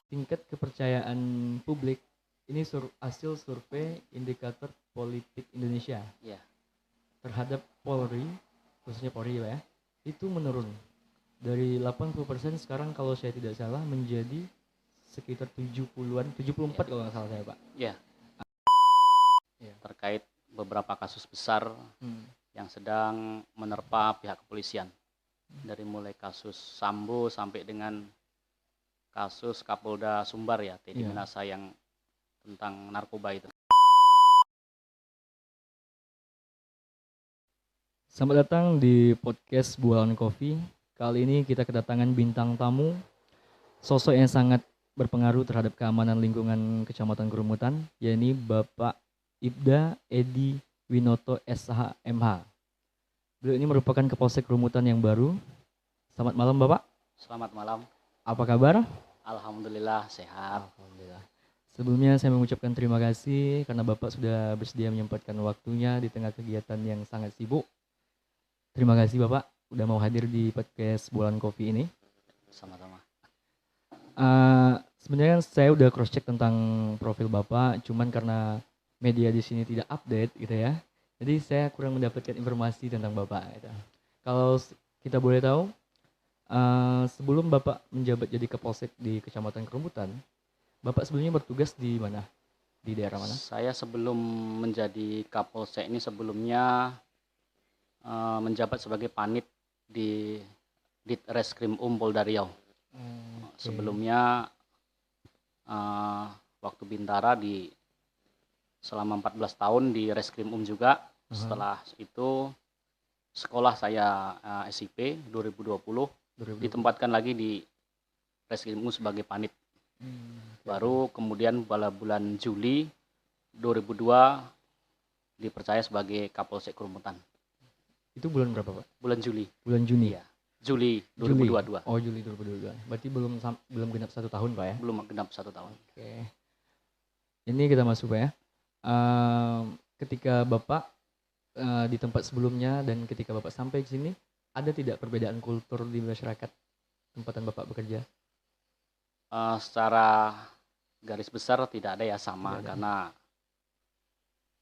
tingkat kepercayaan publik ini hasil survei indikator politik Indonesia Ya. terhadap Polri, khususnya Polri ya, itu menurun dari 80% sekarang kalau saya tidak salah menjadi sekitar 70-an, 74 kalau nggak salah saya, Pak. Ya. Ya. Terkait beberapa kasus besar yang sedang menerpa pihak kepolisian. Dari mulai kasus Sambo sampai dengan kasus Kapolda Sumbar ya, Teddy Iya. Minasa yang tentang narkoba itu. Selamat datang di podcast Bualan Coffee. Kali ini kita kedatangan bintang tamu, sosok yang sangat berpengaruh terhadap keamanan lingkungan Kecamatan Kerumutan, yakni Bapak Ibda Edi Winoto SH.MH. Beliau ini merupakan Kapolsek Kerumutan yang baru. Selamat malam Bapak. Selamat malam. Apa kabar? Alhamdulillah sehat. Alhamdulillah. Sebelumnya saya mengucapkan terima kasih karena Bapak sudah bersedia menyempatkan waktunya di tengah kegiatan yang sangat sibuk. Terima kasih Bapak udah mau hadir di podcast Bualan Coffee ini. Sama-sama. Sebenarnya saya udah cross check tentang profil Bapak, cuman karena media di sini tidak update gitu ya. Jadi saya kurang mendapatkan informasi tentang Bapak gitu. Kalau kita boleh tahu, sebelum Bapak menjabat jadi Kapolsek di Kecamatan Kerumutan, Bapak sebelumnya bertugas di mana? Di daerah mana? Saya sebelum menjadi Kapolsek ini sebelumnya menjabat sebagai panit di Ditreskrim Polda Riau. Sebelumnya waktu Bintara selama 14 tahun di Reskrim juga. Setelah itu sekolah saya SIP 2020 ditempatkan lagi di Reskrim sebagai panit. Baru kemudian pada bulan Juli 2002 dipercaya sebagai Kapolsek Kerumutan. Itu bulan berapa Pak? Bulan Juli. Bulan Juni. Iya. Juli 2022. Oh Juli 2022. Berarti belum genap 1 tahun Pak ya? Belum genap 1 tahun. Oke. Ini kita masuk Pak ya. Ketika Bapak di tempat sebelumnya dan ketika Bapak sampai ke sini, ada tidak perbedaan kultur di masyarakat tempatan Bapak bekerja? Secara garis besar tidak ada ya, sama Tidak ada. Karena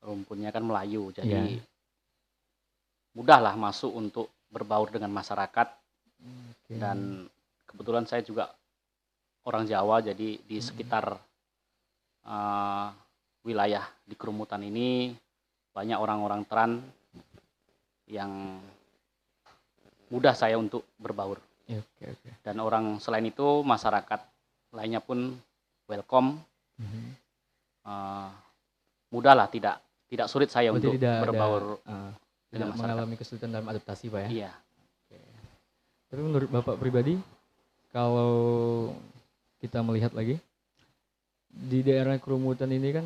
rumpunnya kan Melayu, jadi Iya. mudahlah masuk untuk berbaur dengan masyarakat. Oke. Dan kebetulan saya juga orang Jawa, jadi di sekitar wilayah di Kerumutan ini banyak orang-orang Tran yang mudah saya untuk berbaur. Ya, oke. Dan orang selain itu masyarakat lainnya pun welcome. Mudahlah, tidak sulit saya Berarti untuk berbaur tidak dengan masyarakat. mengalami kesulitan dalam adaptasi Pak ya? Iya. Tapi menurut Bapak pribadi, kalau kita melihat lagi, di daerah Kerumutan ini kan,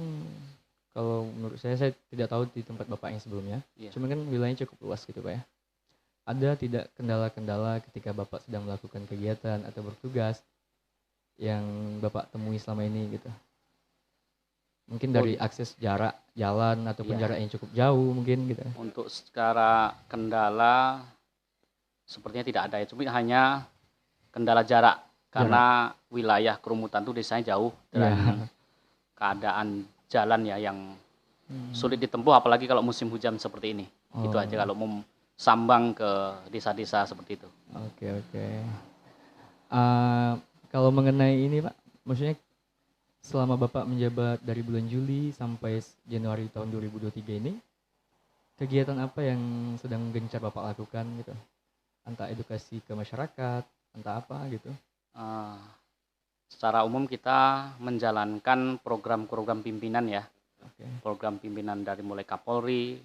kalau menurut saya tidak tahu di tempat Bapak yang sebelumnya, Iya. cuman kan wilayahnya cukup luas gitu Pak ya. Ada tidak kendala-kendala ketika Bapak sedang melakukan kegiatan atau bertugas yang Bapak temui selama ini gitu? Mungkin dari akses jarak jalan ataupun Iya. jarak yang cukup jauh mungkin gitu. Untuk secara kendala sepertinya tidak ada ya, cuma hanya kendala jarak. Karena wilayah Kerumutan itu desanya jauh dan keadaan jalan ya yang sulit ditempuh, apalagi kalau musim hujan seperti ini. Itu aja kalau mau sambang ke desa-desa seperti itu. Oke. Kalau mengenai ini Pak, maksudnya selama Bapak menjabat dari bulan Juli sampai Januari tahun 2023 ini, kegiatan apa yang sedang gencar Bapak lakukan gitu? Entah edukasi ke masyarakat, entah apa gitu? Secara umum kita menjalankan program-program pimpinan ya. Oke. Program pimpinan dari mulai Kapolri,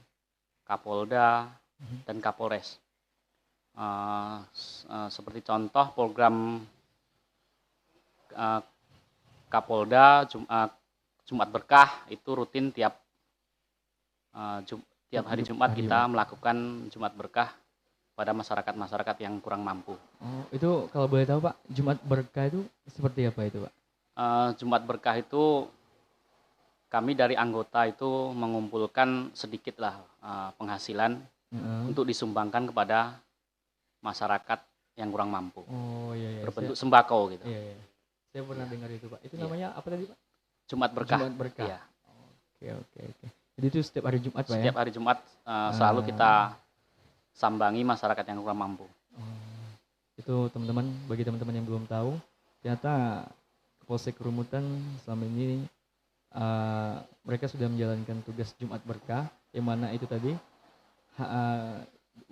Kapolda, dan Kapolres. Seperti contoh program Kapolda Jumat Berkah itu rutin tiap hari Jumat kita melakukan Jumat Berkah pada masyarakat yang kurang mampu. Oh, itu kalau boleh tahu Pak, Jumat Berkah itu seperti apa itu Pak? Jumat Berkah itu kami dari anggota itu mengumpulkan sedikitlah penghasilan untuk disumbangkan kepada masyarakat yang kurang mampu. Oh iya. Berbentuk sembako gitu. Iya. Saya pernah Iya. dengar itu Pak. Itu Iya. namanya apa tadi Pak? Jumat Berkah. Jumat Berkah. Iya. Oke. Jadi itu setiap hari Jumat Pak ya? Setiap hari Jumat selalu kita sambangi masyarakat yang kurang mampu. Oh, itu teman-teman, bagi teman-teman yang belum tahu, ternyata Polsek Kerumutan selama ini mereka sudah menjalankan tugas Jumat Berkah, yang mana itu tadi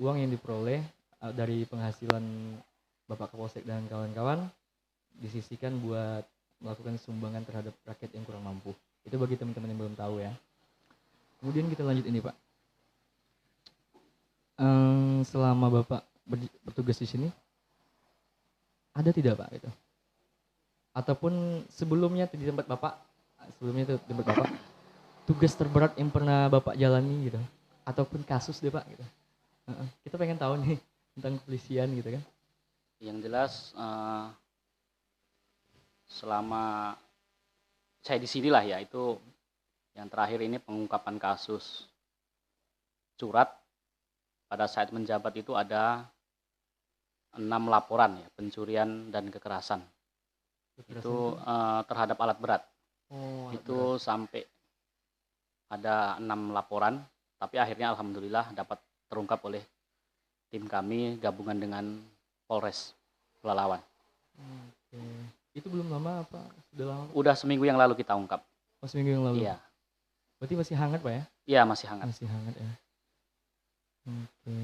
uang yang diperoleh dari penghasilan Bapak Kapolsek dan kawan-kawan disisihkan buat melakukan sumbangan terhadap rakyat yang kurang mampu. Itu bagi teman-teman yang belum tahu ya. Kemudian kita lanjut ini Pak. Selama Bapak bertugas di sini, ada tidak Pak itu? Ataupun sebelumnya di tempat Bapak, tugas terberat yang pernah Bapak jalani gitu? Ataupun kasus deh Pak gitu? Kita pengen tahu nih tentang kepolisian gitu kan? Yang jelas selama saya di sinilah ya, itu yang terakhir ini pengungkapan kasus curat. Pada saat menjabat itu ada 6 laporan ya, pencurian dan kekerasan. Itu terhadap alat berat. Itu sampai ada 6 laporan, tapi akhirnya alhamdulillah dapat terungkap oleh tim kami gabungan dengan Polres Pelalawan. Oke. Itu belum lama apa? Sudah lama? Udah seminggu yang lalu kita ungkap. Oh, seminggu yang lalu? Iya. Berarti masih hangat Pak ya? Iya, masih hangat. Masih hangat ya. Oke.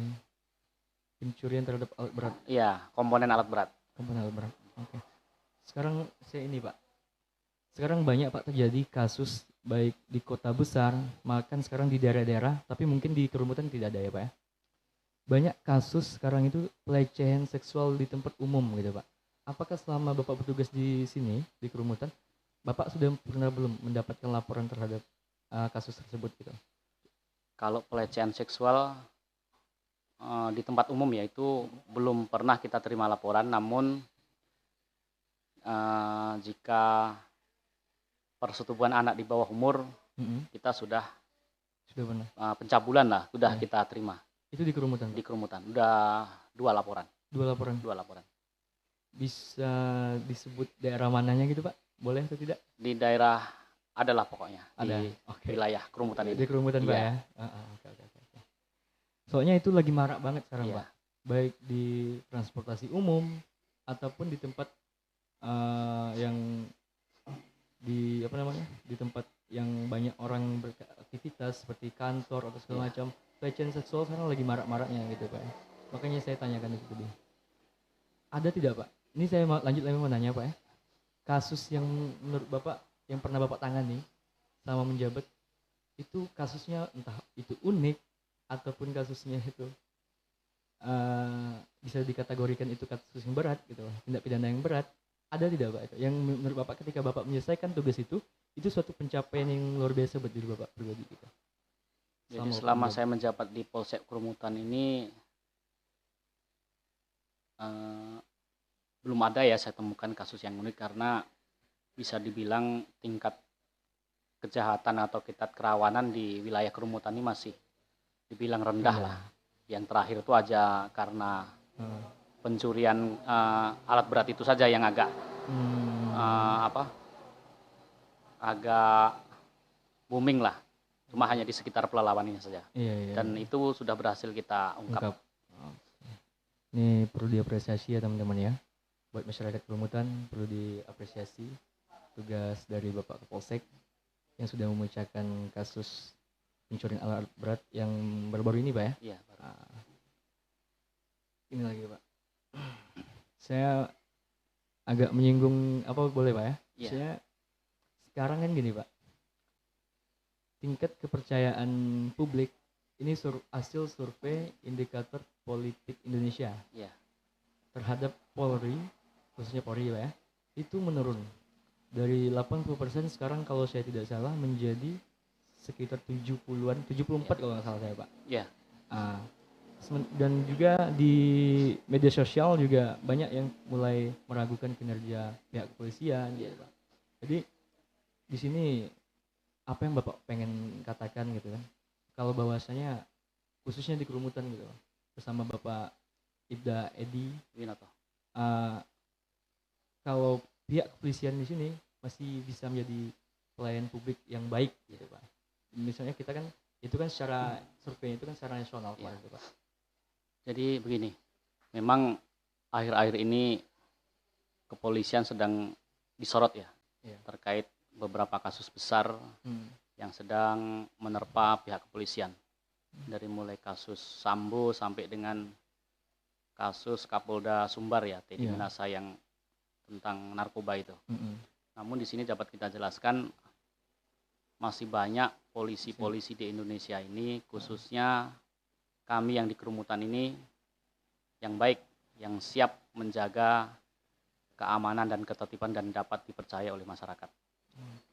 Pencurian terhadap alat berat. Iya, komponen alat berat. Komponen alat berat. Oke. Sekarang saya ini Pak. Sekarang banyak Pak terjadi kasus baik di kota besar, makan sekarang di daerah-daerah, tapi mungkin di Kerumutan tidak ada ya Pak ya. Banyak kasus sekarang itu pelecehan seksual di tempat umum gitu Pak. Apakah selama Bapak bertugas di sini, di Kerumutan, Bapak sudah pernah belum mendapatkan laporan terhadap kasus tersebut gitu? Kalau pelecehan seksual di tempat umum ya itu belum pernah kita terima laporan, namun jika persetubuhan anak di bawah umur kita sudah pernah pencabulan lah, sudah kita terima. Itu di Kerumutan? Di Kerumutan, udah 2 laporan. 2 laporan? 2 laporan. Bisa disebut daerah mananya gitu Pak? Boleh atau tidak? Di daerah adalah pokoknya, ada. di wilayah Kerumutan ini. Di Kerumutan Pak ya? Oke. Soalnya itu lagi marak banget sekarang Pak. Baik di transportasi umum ataupun di tempat yang di di tempat yang banyak orang beraktivitas seperti kantor atau segala macam. Pelecehan seksual sekarang lagi marak-maraknya gitu Pak ya. Makanya saya tanyakan itu tadi. Ada tidak Pak? Ini saya lanjut lagi mau nanya Pak ya. Kasus yang menurut Bapak yang pernah Bapak tangani selama menjabat, itu kasusnya entah itu unik ataupun kasusnya itu bisa dikategorikan itu kasus yang berat gitu, tindak pidana yang berat, ada tidak Pak itu? Yang menurut Bapak ketika Bapak menyelesaikan tugas itu suatu pencapaian yang luar biasa buat diri Bapak pribadi gitu. Jadi selama saya menjabat di Polsek Kerumutan ini belum ada ya saya temukan kasus yang unik, karena bisa dibilang tingkat kejahatan atau tingkat kerawanan di wilayah Kerumutan ini masih dibilang rendah lah. Yang terakhir itu aja karena pencurian alat berat itu saja yang agak agak booming lah. Cuma hanya di sekitar Pelalawan ini saja. Dan itu sudah berhasil kita ungkap. Ini perlu diapresiasi ya teman-teman ya. Buat masyarakat Kerumutan perlu diapresiasi tugas dari Bapak Kapolsek yang sudah memecahkan kasus pencurian alat berat yang baru-baru ini Pak ya. Iya. Ini lagi Pak. Saya agak menyinggung boleh Pak ya? Iya. Saya sekarang kan gini Pak. Tingkat kepercayaan publik ini hasil survei indikator politik Indonesia terhadap Polri, khususnya Polri Pak ya, itu menurun dari 80% sekarang kalau saya tidak salah menjadi sekitar 70-an, 74 kalau nggak salah saya Pak. Iya. Dan juga di media sosial juga banyak yang mulai meragukan kinerja pihak kepolisian gitu Pak. Jadi di sini apa yang Bapak pengen katakan gitu kan? Kalau bahwasanya khususnya di Kerumutan gitu bersama Bapak Ibda Edi Winoto. Kalau pihak kepolisian di sini masih bisa menjadi pelayan publik yang baik gitu Pak. Misalnya kita kan itu kan secara survei itu kan secara nasional Ya. gitu Pak. Jadi begini, memang akhir-akhir ini kepolisian sedang disorot ya, Iya. terkait beberapa kasus besar yang sedang menerpa pihak kepolisian. Dari mulai kasus Sambo sampai dengan kasus Kapolda Sumbar ya, Teddy Iya. Minasa yang tentang narkoba itu. Mm-mm. Namun di sini dapat kita jelaskan masih banyak polisi-polisi di Indonesia ini, khususnya kami yang di kerumutan ini, yang baik, yang siap menjaga keamanan dan ketertiban dan dapat dipercaya oleh masyarakat.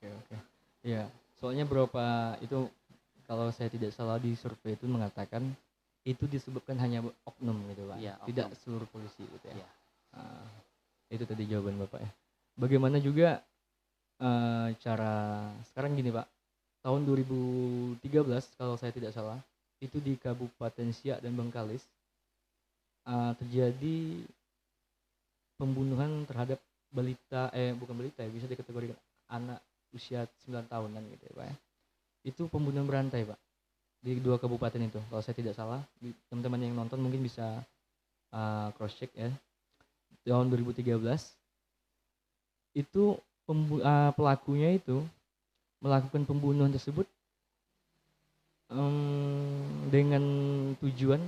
Oke. Iya, soalnya beberapa itu kalau saya tidak salah di survei itu mengatakan itu disebabkan hanya oknum gitu Pak. Iya, Tidak oknum. seluruh polisi gitu ya. Iya. Nah, itu tadi jawaban Bapak ya. Bagaimana juga cara sekarang gini Pak. Tahun 2013 kalau saya tidak salah, itu di Kabupaten Siak dan Bengkalis terjadi pembunuhan terhadap balita bukan balita ya, bisa dikategorikan anak usia 9 tahunan gitu ya Pak ya. Itu pembunuhan berantai Pak di 2 kabupaten itu kalau saya tidak salah. Teman-teman yang nonton mungkin bisa cross check ya. Tahun 2013 itu pelakunya itu melakukan pembunuhan tersebut dengan tujuan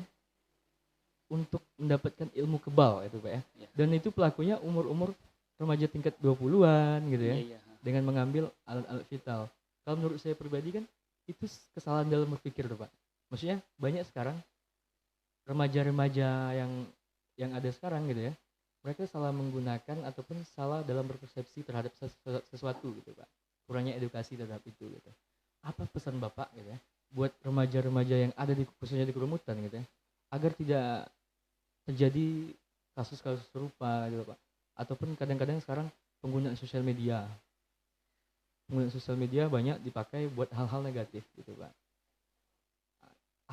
untuk mendapatkan ilmu kebal itu Pak ya. Ya. Dan itu pelakunya umur-umur remaja tingkat 20-an gitu ya. Iya. Dengan mengambil alat-alat vital. Kalau menurut saya pribadi kan itu kesalahan dalam berpikir tuh Pak. Maksudnya banyak sekarang remaja-remaja yang ada sekarang gitu ya. Mereka salah menggunakan ataupun salah dalam berpersepsi terhadap sesuatu gitu Pak. Kurangnya edukasi terhadap itu gitu. Apa pesan Bapak gitu ya buat remaja-remaja yang ada di khususnya di kerumutan gitu ya, agar tidak terjadi kasus-kasus serupa gitu Pak. Ataupun kadang-kadang sekarang penggunaan sosial media banyak dipakai buat hal-hal negatif gitu Pak.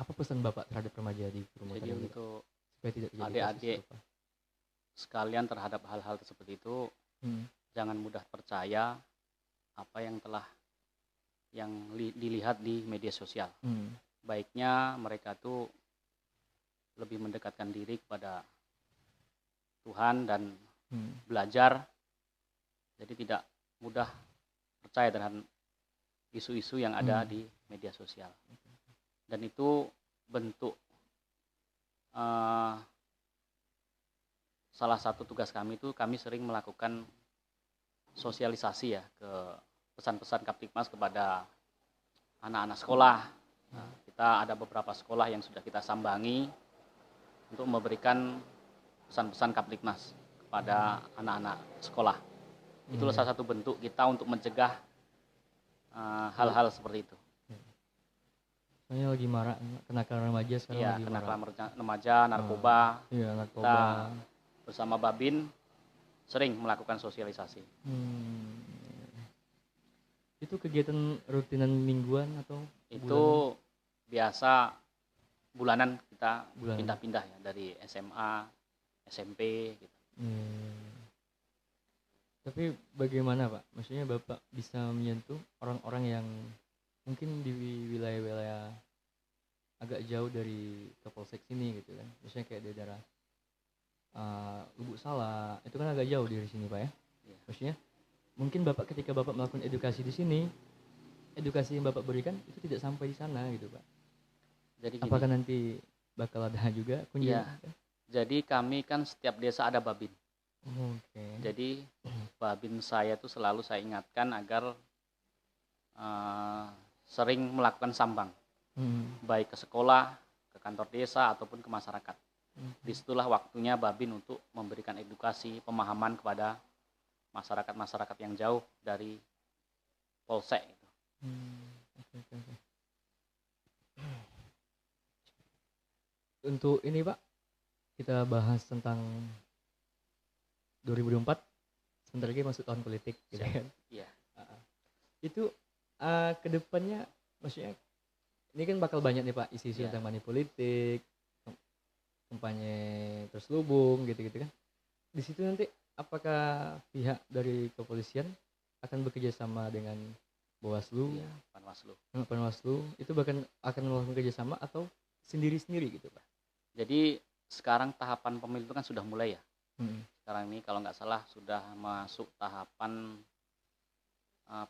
Apa pesan Bapak terhadap remaja di kerumutan Jadi ini, untuk supaya tidak terjadi adik-adik kasus serupa? sekalian terhadap hal-hal seperti itu, jangan mudah percaya apa yang telah dilihat di media sosial. Baiknya mereka tuh lebih mendekatkan diri kepada Tuhan dan belajar, jadi tidak mudah percaya dengan isu-isu yang ada di media sosial. Dan itu bentuk salah satu tugas kami itu, kami sering melakukan sosialisasi ya ke pesan-pesan Kaptikmas kepada anak-anak sekolah. Nah, kita ada beberapa sekolah yang sudah kita sambangi untuk memberikan pesan-pesan Kaptikmas kepada anak-anak sekolah. Itulah salah satu bentuk kita untuk mencegah hal-hal seperti itu. Soalnya lagi marak kenakalan remaja sekarang. Iya, lagi kenakalan marak. remaja, narkoba. Iya, narkoba. Kita bersama Babin sering melakukan sosialisasi. Itu kegiatan rutinan mingguan atau itu biasa bulanan kita Bulanan. pindah-pindah ya, dari SMA, SMP gitu. Tapi bagaimana Pak? Maksudnya Bapak bisa menyentuh orang-orang yang mungkin di wilayah-wilayah agak jauh dari Kapolsek sini gitu kan? Misalnya kayak di daerah Lubuk Sala, itu kan agak jauh dari sini Pak ya? Iya. Maksudnya mungkin Bapak ketika Bapak melakukan edukasi di sini, edukasi yang Bapak berikan itu tidak sampai di sana gitu Pak. Jadi gini, Apakah nanti bakal ada juga kunjungan? Iya. Jadi kami kan setiap desa ada Babin. Oke. Jadi Babin saya tuh selalu saya ingatkan agar sering melakukan sambang, baik ke sekolah, ke kantor desa ataupun ke masyarakat. Disitulah waktunya Babin untuk memberikan edukasi, pemahaman kepada masyarakat-masyarakat yang jauh dari polsek gitu. Oke. Untuk ini Pak, kita bahas tentang 2024, sebentar lagi masuk tahun politik gitu kan. Iya. Itu kedepannya, maksudnya ini kan bakal banyak nih Pak isu-isu tentang money politik, kampanye terselubung gitu-gitu kan. Di situ nanti apakah pihak dari kepolisian akan bekerja sama dengan Bawaslu, Iya, Panwaslu. Panwaslu itu bahkan akan melakukan kerjasama atau sendiri-sendiri gitu Pak? Jadi sekarang tahapan pemilu itu kan sudah mulai ya. Mm. Sekarang ini kalau nggak salah sudah masuk tahapan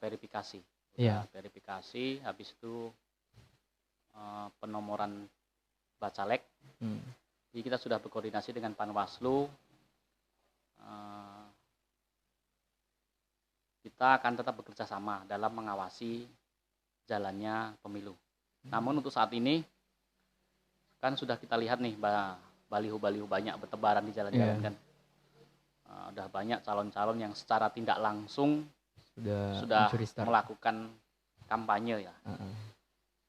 verifikasi. Iya. Verifikasi, habis itu penomoran bacalek. Jadi kita sudah berkoordinasi dengan Panwaslu. Kita akan tetap bekerja sama dalam mengawasi jalannya pemilu. Namun untuk saat ini kan sudah kita lihat nih baliho-baliho banyak bertebaran di jalan-jalan kan. Udah banyak calon-calon yang secara tidak langsung sudah melakukan kampanye ya.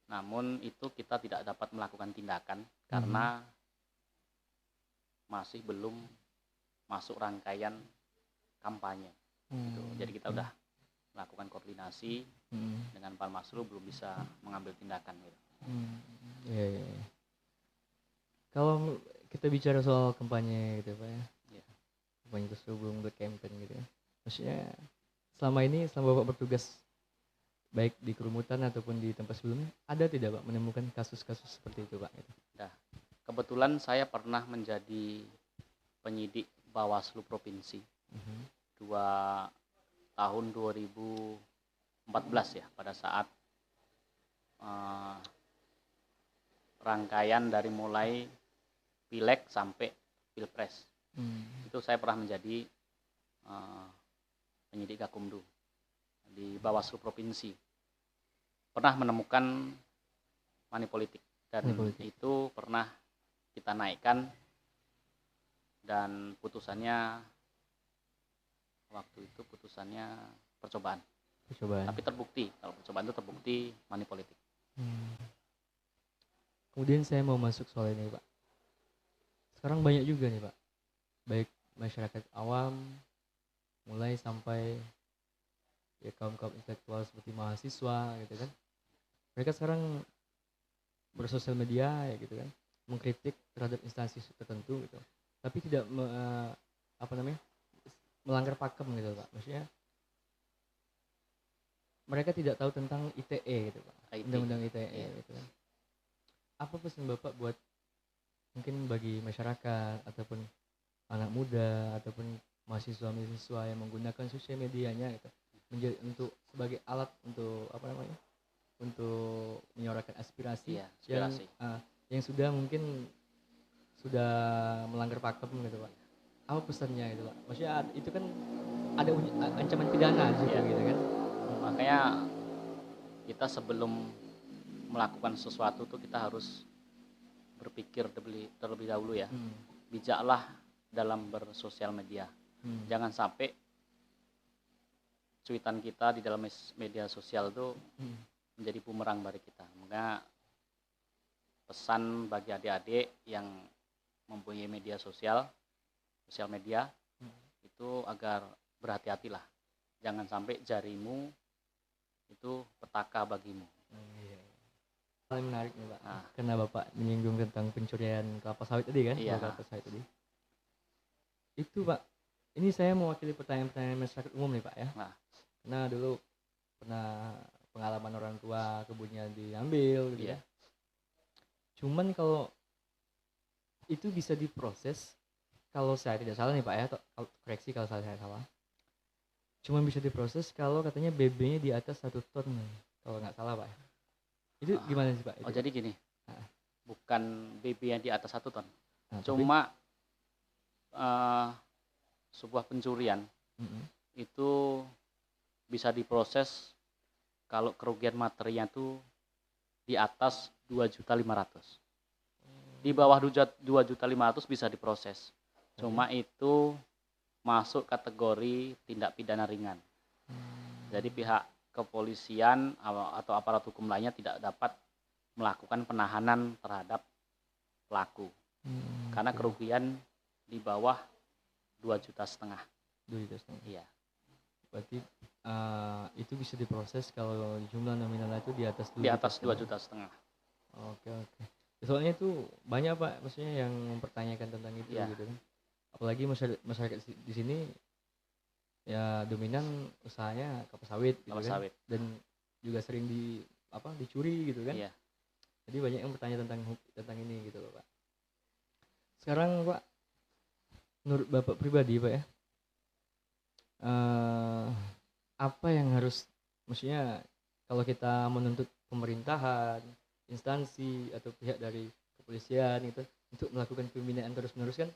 Namun itu kita tidak dapat melakukan tindakan karena masih belum masuk rangkaian kampanye. Gitu. Jadi kita udah melakukan koordinasi dengan Panwaslu, belum bisa mengambil tindakan. Gitu. Kalau kita bicara soal kampanye gitu Pak ya, kampanye sebelum berkampanye gitu ya, maksudnya selama ini selama Bapak bertugas baik di kerumutan ataupun di tempat sebelumnya, ada tidak Pak menemukan kasus-kasus seperti itu Pak? Gitu. Nah, kebetulan saya pernah menjadi penyidik Bawaslu Provinsi 2014 ya, pada saat rangkaian dari mulai Pileg sampai Pilpres. Itu saya pernah menjadi penyidik Gakumdu di Bawaslu Provinsi. Pernah menemukan money politik dan itu pernah kita naikkan dan putusannya waktu itu percobaan. Tapi terbukti, kalau percobaan itu terbukti money politik. Kemudian saya mau masuk soal ini Pak. Sekarang banyak juga nih Pak, baik masyarakat awam mulai sampai ya kaum-kaum intelektual seperti mahasiswa gitu kan. Mereka sekarang bersosial media ya gitu kan, mengkritik terhadap instansi tertentu gitu. Tapi tidak melanggar pakem gitu Pak. Maksudnya mereka tidak tahu tentang ITE gitu Pak. Undang-undang ITE gitu kan. Apa pesan Bapak buat mungkin bagi masyarakat ataupun anak muda ataupun mahasiswa-mahasiswa yang menggunakan sosial medianya gitu untuk sebagai alat untuk untuk menyuarakan aspirasi, yang sudah mungkin sudah melanggar pakem gitu Pak. Apa pesannya gitu Pak? Maksudnya itu kan ada ancaman pidana di situ gitu kan. Makanya kita sebelum melakukan sesuatu tuh kita harus berpikir terlebih dahulu ya. Bijaklah dalam bersosial media. Jangan sampai cuitan kita di dalam media sosial itu menjadi bumerang bagi kita. Maka pesan bagi adik-adik yang mempunyai sosial media itu agar berhati-hatilah. Jangan sampai jarimu itu petaka bagimu. Paling menarik nih Pak, karena Bapak menyinggung tentang pencurian kelapa sawit tadi kan, kelapa sawit tadi. Itu Pak, ini saya mewakili pertanyaan-pertanyaan masyarakat umum nih Pak ya. Karena dulu pernah pengalaman orang tua kebunnya diambil gitu ya. Cuman kalau itu bisa diproses, kalau saya tidak salah nih Pak ya, koreksi kalau saya salah. Cuman bisa diproses kalau katanya BB-nya di atas 1 ton nih, kalau nggak salah Pak ya. Itu gimana sih Pak? Jadi gini, bukan BB yang di atas 1 ton. Cuma sebuah pencurian itu bisa diproses kalau kerugian materinya itu di atas 2.500.000. Di bawah 2.500.000 bisa diproses. Cuma itu masuk kategori tindak pidana ringan. Jadi pihak kepolisian atau aparat hukum lainnya tidak dapat melakukan penahanan terhadap pelaku. Karena kerugian di bawah 2,5 juta. 2,5 juta. Iya. Berarti itu bisa diproses kalau jumlah nominalnya itu di atas 2,5 juta. Oke. Soalnya itu banyak Pak, maksudnya yang mempertanyakan tentang itu gitu kan. Apalagi masyarakat di sini ya dominan usahanya kelapa sawit gitu kelapa kan, sawit. dan juga sering dicuri gitu kan. Iya. Jadi banyak yang bertanya tentang ini gitu loh Pak. Sekarang Pak, menurut Bapak pribadi Pak ya, eh, apa yang harus, maksudnya kalau kita menuntut pemerintahan, instansi atau pihak dari kepolisian gitu untuk melakukan pembinaan terus menerus kan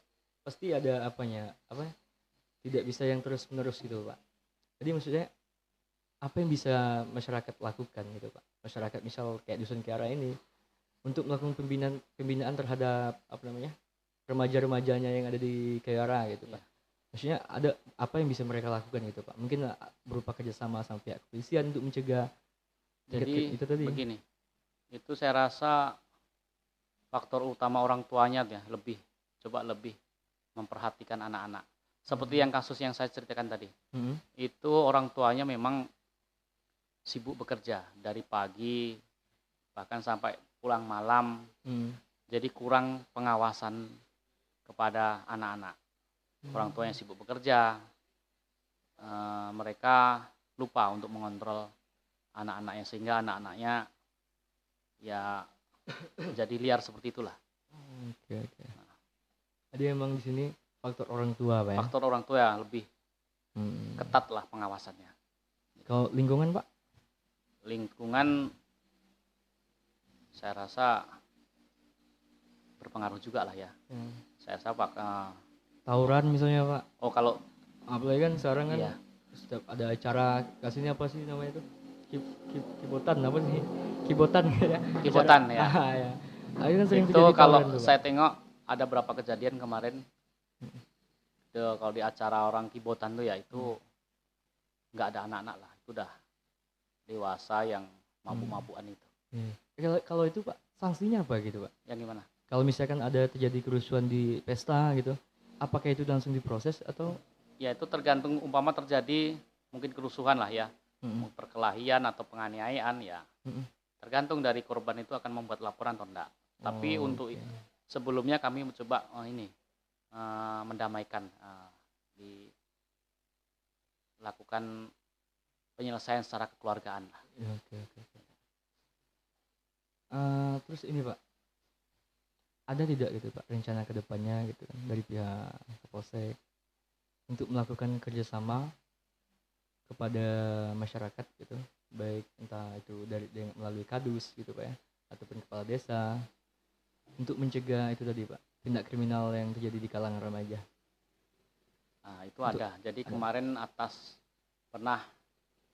pasti ada tidak bisa yang terus menerus gitu Pak. Jadi maksudnya apa yang bisa masyarakat lakukan gitu Pak, masyarakat misal kayak dusun Kiara ini untuk melakukan pembinaan terhadap remaja-remajanya yang ada di Kiara gitu Pak. Maksudnya ada apa yang bisa mereka lakukan gitu Pak, mungkin berupa kerjasama sama pihak kepolisian untuk mencegah. Jadi itu tadi. begini, itu saya rasa faktor utama orang tuanya ya, lebih memperhatikan anak-anak. Seperti yang kasus yang saya ceritakan tadi, itu orang tuanya memang sibuk bekerja dari pagi bahkan sampai pulang malam, jadi kurang pengawasan kepada anak-anak. Orang tua yang sibuk bekerja, mereka lupa untuk mengontrol anak-anaknya, sehingga anak-anaknya ya jadi liar seperti itulah. Oke. Jadi emang di sini faktor orang tua Pak ya? Faktor orang tua ya, lebih ketat lah pengawasannya. Kalau lingkungan Pak? Lingkungan saya rasa berpengaruh juga lah ya. Saya rasa Pak, tawuran misalnya Pak. oh kalau apalagi kan sekarang kan iya, setiap ada acara kasihnya apa sih namanya itu, kibotan apa sih, kibotan ya, kibotan ya. ya. Itu kan sering Itu terjadi kalau tawuran tuh, saya Pak. tengok ada berapa kejadian kemarin. Kalau di acara orang kibotan tuh ya itu nggak ada anak-anak lah, itu udah dewasa yang mabuk-mabukan itu. Kalau itu Pak, sanksinya apa gitu Pak? Yang gimana? Kalau misalkan ada terjadi kerusuhan di pesta gitu, apakah itu langsung diproses atau? Ya itu tergantung, umpama terjadi mungkin kerusuhan lah ya, perkelahian atau penganiayaan ya, tergantung dari korban itu akan membuat laporan atau enggak. Tapi untuk sebelumnya kami mencoba mendamaikan, dilakukan penyelesaian secara kekeluargaan lah. Oke. Terus ini Pak, ada tidak gitu Pak rencana kedepannya gitu kan dari pihak Kapolsek untuk melakukan kerjasama kepada masyarakat gitu, baik entah itu melalui kadus gitu Pak ya, ataupun kepala desa, untuk mencegah itu tadi Pak, tindak kriminal yang terjadi di kalangan remaja? Nah, itu ada. Jadi kemarin pernah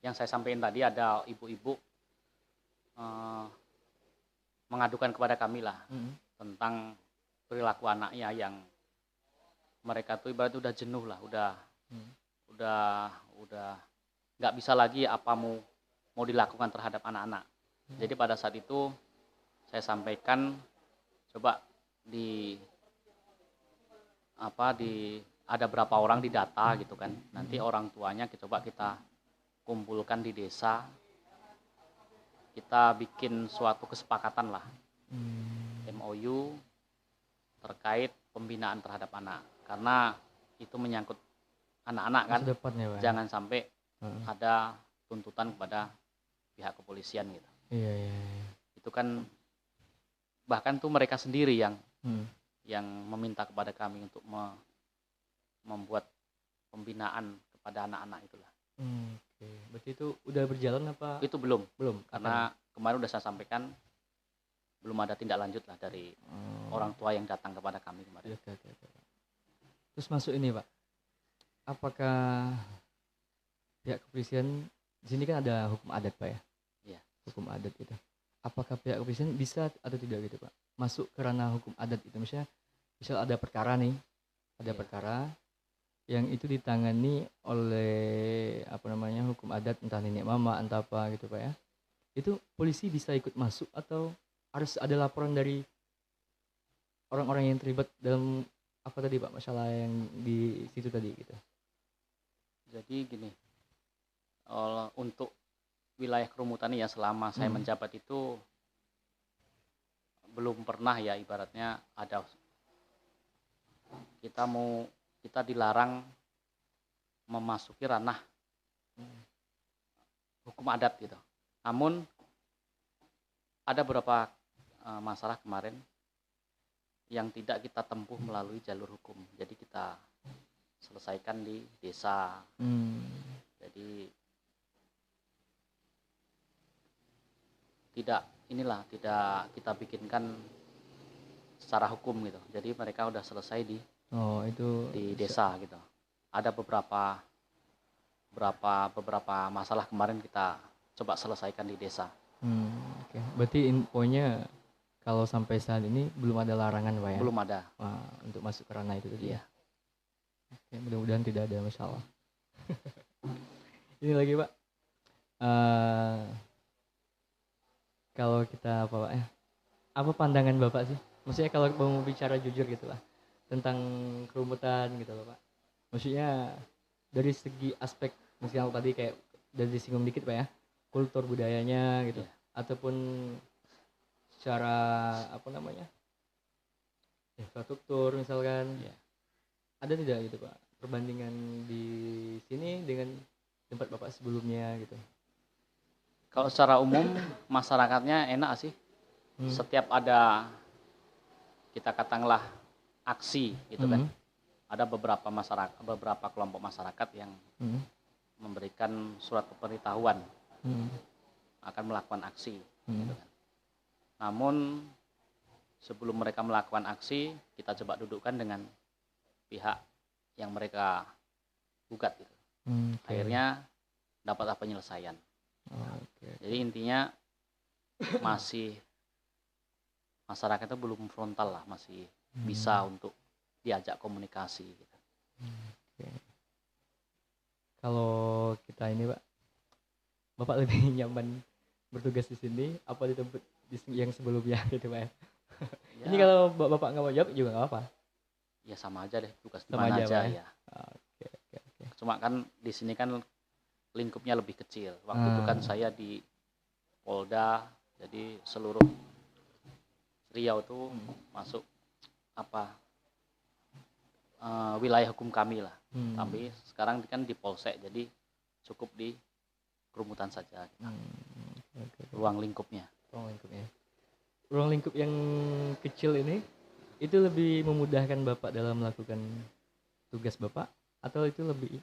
yang saya sampaikan tadi, ada ibu-ibu mengadukan kepada kami lah tentang perilaku anaknya yang mereka tuh ibarat udah jenuh lah, udah nggak bisa lagi apa mau dilakukan terhadap anak-anak. Jadi pada saat itu saya sampaikan coba ada berapa orang di data gitu kan, nanti orang tuanya coba kita kumpulkan di desa, kita bikin suatu kesepakatan lah, MOU terkait pembinaan terhadap anak, karena itu menyangkut anak-anak kan, jangan sampai ada tuntutan kepada pihak kepolisian gitu. Iya. Itu kan bahkan tuh mereka sendiri yang meminta kepada kami untuk membuat pembinaan kepada anak-anak itulah. Oke. Berarti itu udah berjalan apa? Itu belum, karena apa? kemarin udah saya sampaikan belum ada tindak lanjut lah dari orang tua yang datang kepada kami kemarin. Oke. Terus masuk ini Pak, apakah pihak kepolisian di sini kan ada hukum adat Pak ya? Iya. Hukum adat itu. Apakah pihak kepolisian bisa atau tidak gitu Pak masuk ke ranah hukum adat itu? Misalnya misal ada perkara nih, perkara yang itu ditangani oleh hukum adat, entah nenek mama entah apa gitu Pak ya. Itu polisi bisa ikut masuk atau harus ada laporan dari orang-orang yang terlibat dalam apa tadi Pak, masalah yang di situ tadi gitu? Jadi gini, untuk wilayah Kerumutan ya selama saya menjabat itu belum pernah ya ibaratnya ada kita dilarang memasuki ranah hukum adat gitu. Namun ada beberapa masalah kemarin yang tidak kita tempuh melalui jalur hukum. Jadi kita selesaikan di desa. Jadi tidak kita bikinkan secara hukum gitu. Jadi mereka udah selesai di desa gitu. Ada beberapa masalah kemarin kita coba selesaikan di desa. Oke. Berarti infonya kalau sampai saat ini belum ada larangan Pak ya? Belum ada. Untuk masuk ke ranah itu tadi. Iya. Oke, mudah-mudahan tidak ada masalah. Ini lagi Pak. Kalau kita apa pandangan Bapak sih? Maksudnya kalau mau bicara jujur gitu lah tentang kerumutan gitu loh Pak. Maksudnya dari segi aspek misalnya tadi kayak dari disinggung dikit Pak ya, kultur budayanya gitu, ataupun secara infrastruktur misalkan, ada tidak gitu Pak perbandingan di sini dengan tempat Bapak sebelumnya gitu? Kalau secara umum masyarakatnya enak sih. Setiap ada kita katakanlah aksi gitu kan, ada beberapa kelompok masyarakat yang memberikan surat pemberitahuan akan melakukan aksi gitu kan. Namun sebelum mereka melakukan aksi, kita coba dudukkan dengan pihak yang mereka gugat gitu. Akhirnya dapatlah penyelesaian. Jadi intinya masih masyarakat itu belum frontal lah, masih bisa untuk diajak komunikasi gitu. Kalau kita ini Pak, Bapak lebih nyaman bertugas di sini apa di tempat yang sebelumnya gitu Pak ya? Ini kalau Bapak nggak mau jawab juga nggak apa-apa. Ya sama aja deh, tugas di mana aja ya. Oke. Cuma kan di sini kan lingkupnya lebih kecil. Waktu itu kan saya di Polda, jadi seluruh Riau itu masuk wilayah hukum kami lah. Tapi sekarang kan di Polsek, jadi cukup di kerumutan saja. Ruang lingkupnya. Ruang lingkup yang kecil ini itu lebih memudahkan Bapak dalam melakukan tugas Bapak atau itu lebih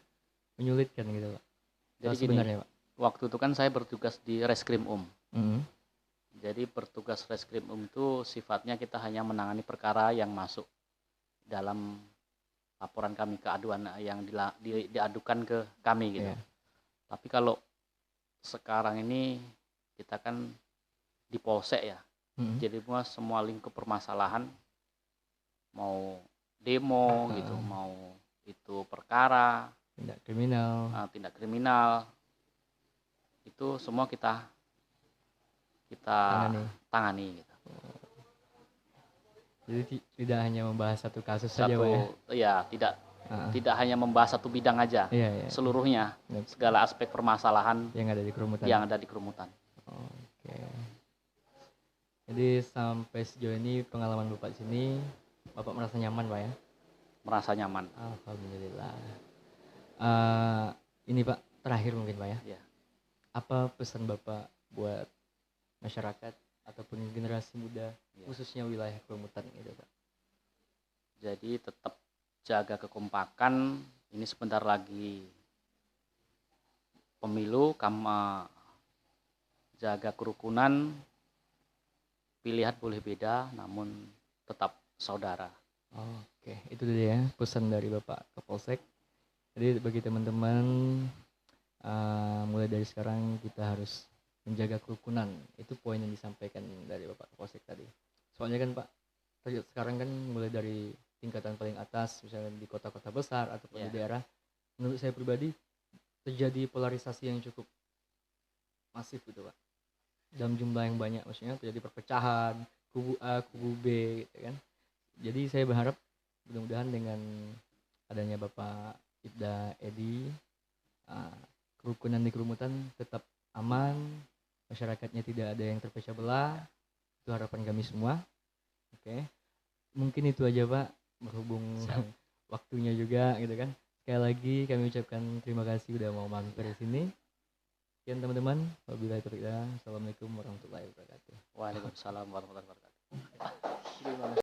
menyulitkan gitu Pak? Jadi sebenarnya Pak, waktu itu kan saya bertugas di Reskrim Jadi bertugas Reskrim itu sifatnya kita hanya menangani perkara yang masuk dalam laporan kami ke aduan yang diadukan ke kami gitu. Tapi kalau sekarang ini kita kan di Polsek ya. Jadi semua lingkup permasalahan, mau demo gitu, mau itu perkara tindak kriminal itu semua kita tangani gitu. Jadi tidak hanya membahas satu kasus saja Pak ya? Iya, tidak hanya membahas satu bidang aja. Seluruhnya, segala aspek permasalahan yang ada di kerumutan. Oke. Jadi sampai sejauh ini pengalaman Bapak di sini, Bapak merasa nyaman Pak ya? Merasa nyaman. Alhamdulillah. Ini Pak, terakhir mungkin Pak ya? Apa pesan Bapak buat masyarakat ataupun generasi muda, khususnya wilayah kerumutan gitu Pak? Jadi tetap jaga kekompakan. Ini sebentar lagi pemilu, jaga kerukunan. Pilihan boleh beda, namun tetap saudara. Oke, itu dia ya pesan dari Bapak Kapolsek. Jadi bagi teman-teman, mulai dari sekarang kita harus menjaga kerukunan. Itu poin yang disampaikan dari Bapak Kapolsek tadi. Soalnya kan Pak, sekarang kan mulai dari tingkatan paling atas, misalnya di kota-kota besar ataupun di daerah, menurut saya pribadi terjadi polarisasi yang cukup masif gitu Pak. Dalam jumlah yang banyak, maksudnya terjadi perpecahan, kubu A, kubu B gitu kan. Jadi saya berharap mudah-mudahan dengan adanya Bapak Ibda Edi, kerukunan di kerumutan tetap aman, masyarakatnya tidak ada yang terpecah belah. Itu harapan kami semua. Oke. Mungkin itu aja Pak, berhubung waktunya juga gitu kan. Sekali lagi kami ucapkan terima kasih udah mau mampir di sini. Sekian teman-teman, wabillahi taufiq hidayah. Assalamualaikum warahmatullahi wabarakatuh. Waalaikumsalam warahmatullahi wabarakatuh.